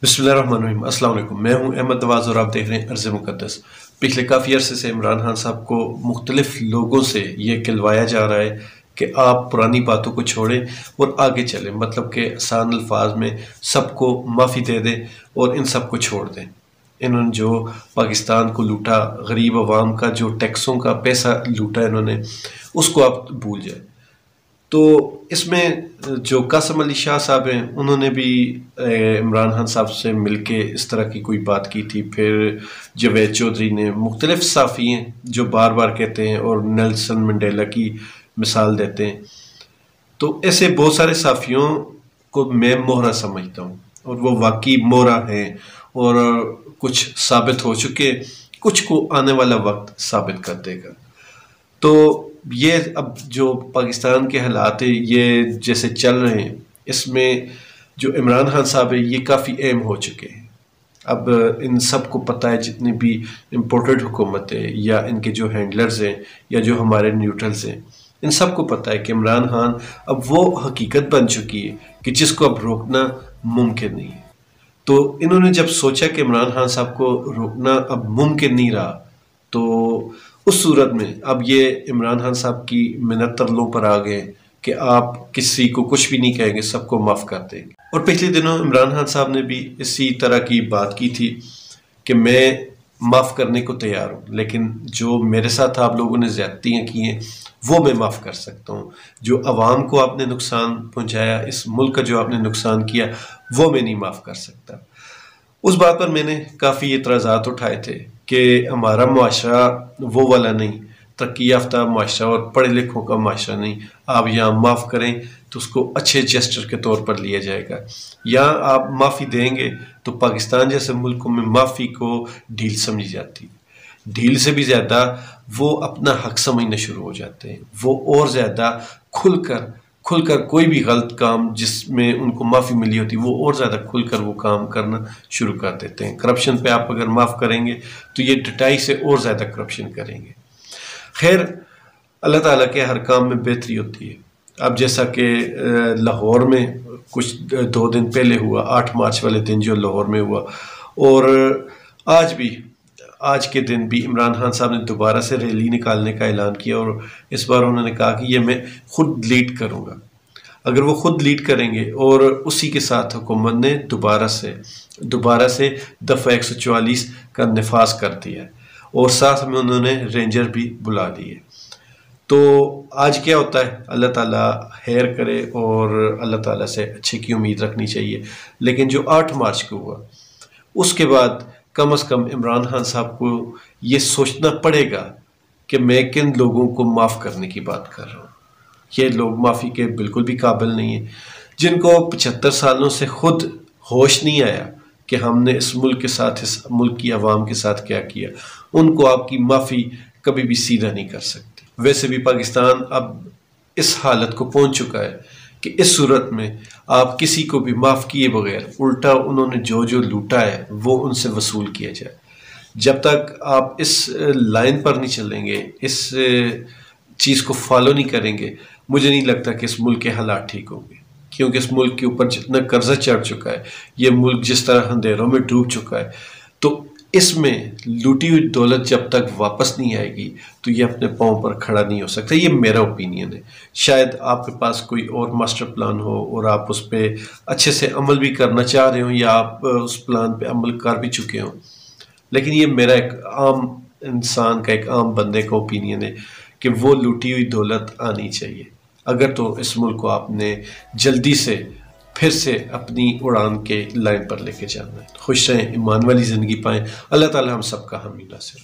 बिस्मिल्लाहिर्रहमानिर्रहीम। अस्सलाम वालेकुम। मैं हूं अहमद नवाज और आप देख रहे हैं अर्ज़ मुक़द्दस। पिछले काफ़ी अरसे से इमरान खान साहब को मुख्तलिफ लोगों से ये कहलवाया जा रहा है कि आप पुरानी बातों को छोड़ें और आगे चलें, मतलब कि आसान अल्फाज में सबको माफ़ी दे दें और इन सब को छोड़ दें। इन्होंने जो पाकिस्तान को लूटा, गरीब आवाम का जो टैक्सों का पैसा लूटा इन्होंने, उसको आप भूल जाएं। तो इसमें जो कासिम अली शाह साहब हैं, उन्होंने भी इमरान खान साहब से मिलके इस तरह की कोई बात की थी। फिर जावेद चौधरी ने, मुख्तलिफ सहाफ़ी हैं जो बार बार कहते हैं और नेल्सन मंडेला की मिसाल देते हैं। तो ऐसे बहुत सारे सहाफ़ियों को मैं मोहरा समझता हूँ और वो वाकई मोहरा हैं और कुछ साबित हो चुके, कुछ को आने वाला वक्त साबित कर देगा। तो ये अब जो पाकिस्तान के हालात है, ये जैसे चल रहे हैं, इसमें जो इमरान खान साहब है ये काफ़ी अहम हो चुके हैं। अब इन सब को पता है, जितनी भी इम्पोर्टेड हुकूमत है या इनके जो हैंडलर्स हैं या जो हमारे न्यूट्रल्स हैं, इन सब को पता है कि इमरान खान अब वो हकीकत बन चुकी है कि जिसको अब रोकना मुमकिन नहीं है। तो इन्होंने जब सोचा कि इमरान खान साहब को रोकना अब मुमकिन नहीं रहा, तो उस सूरत में अब ये इमरान खान साहब की मिन्नत तरलों पर आ गए कि आप किसी को कुछ भी नहीं कहेंगे, सबको माफ़ कर देंगे। और पिछले दिनों इमरान खान साहब ने भी इसी तरह की बात की थी कि मैं माफ़ करने को तैयार हूँ, लेकिन जो मेरे साथ आप लोगों ने ज़्यादतियाँ की हैं वो मैं माफ़ कर सकता हूँ। जो आवाम को आपने नुकसान पहुँचाया, इस मुल्क का जो आपने नुकसान किया, वो मैं नहीं माफ़ कर सकता। उस बात पर मैंने काफ़ी एतराज़ात उठाए थे कि हमारा मुआशरा वो वाला नहीं, तरक्की याफ्ता मुआशरा और पढ़े लिखों का मुआशरा नहीं। आप यहाँ माफ़ करें तो उसको अच्छे जेस्चर के तौर पर लिया जाएगा। यहाँ आप माफ़ी देंगे तो पाकिस्तान जैसे मुल्कों में माफ़ी को ढील समझी जाती है। ढील से भी ज़्यादा वो अपना हक समझना शुरू हो जाते हैं। वो और ज़्यादा खुलकर कोई भी गलत काम जिसमें उनको माफ़ी मिली होती है, वो और ज़्यादा खुलकर वो काम करना शुरू कर देते हैं। करप्शन पे आप अगर माफ़ करेंगे तो ये डटाई से और ज़्यादा करप्शन करेंगे। खैर, अल्लाह ताला के हर काम में बेहतरी होती है। अब जैसा कि लाहौर में कुछ 2 दिन पहले हुआ, 8 मार्च वाले दिन जो लाहौर में हुआ, और आज के दिन भी इमरान खान साहब ने दोबारा से रैली निकालने का ऐलान किया और इस बार उन्होंने कहा कि ये मैं खुद लीड करूँगा। अगर वो खुद लीड करेंगे और उसी के साथ हुकूमत ने दोबारा से दफ़ा 144 का नफाज कर दिया है और साथ में उन्होंने रेंजर भी बुला लिए। तो आज क्या होता है, अल्लाह ताला खैर करे और अल्लाह ताला से अच्छे की उम्मीद रखनी चाहिए। लेकिन जो 8 मार्च को हुआ, उसके बाद कम से कम इमरान खान साहब को ये सोचना पड़ेगा कि मैं किन लोगों को माफ़ करने की बात कर रहा हूँ। ये लोग माफ़ी के बिल्कुल भी काबिल नहीं है, जिनको 75 सालों से खुद होश नहीं आया कि हमने इस मुल्क के साथ, इस मुल्क की आवाम के साथ क्या किया। उनको आपकी माफ़ी कभी भी सीधा नहीं कर सकती। वैसे भी पाकिस्तान अब इस हालत को पहुँच चुका है कि इस सूरत में आप किसी को भी माफ़ किए बगैर उल्टा उन्होंने जो लूटा है वो उनसे वसूल किया जाए। जब तक आप इस लाइन पर नहीं चलेंगे, इस चीज़ को फॉलो नहीं करेंगे, मुझे नहीं लगता कि इस मुल्क के हालात ठीक होंगे। क्योंकि इस मुल्क के ऊपर जितना कर्जा चढ़ चुका है, ये मुल्क जिस तरह अंधेरों में डूब चुका है, तो इसमें लूटी हुई दौलत जब तक वापस नहीं आएगी तो ये अपने पाँव पर खड़ा नहीं हो सकता। ये मेरा ओपिनियन है। शायद आपके पास कोई और मास्टर प्लान हो और आप उस पर अच्छे से अमल भी करना चाह रहे हो या आप उस प्लान पे अमल कर भी चुके हो, लेकिन ये मेरा एक आम इंसान का, एक आम बंदे का ओपिनियन है कि वो लूटी हुई दौलत आनी चाहिए। अगर तो इस मुल्क को आपने जल्दी से फिर से अपनी उड़ान के लाइन पर लेके जाना है। खुश रहें, ईमान वाली ज़िंदगी पाएँ। अल्लाह ताला हम सबका हामी नासिर।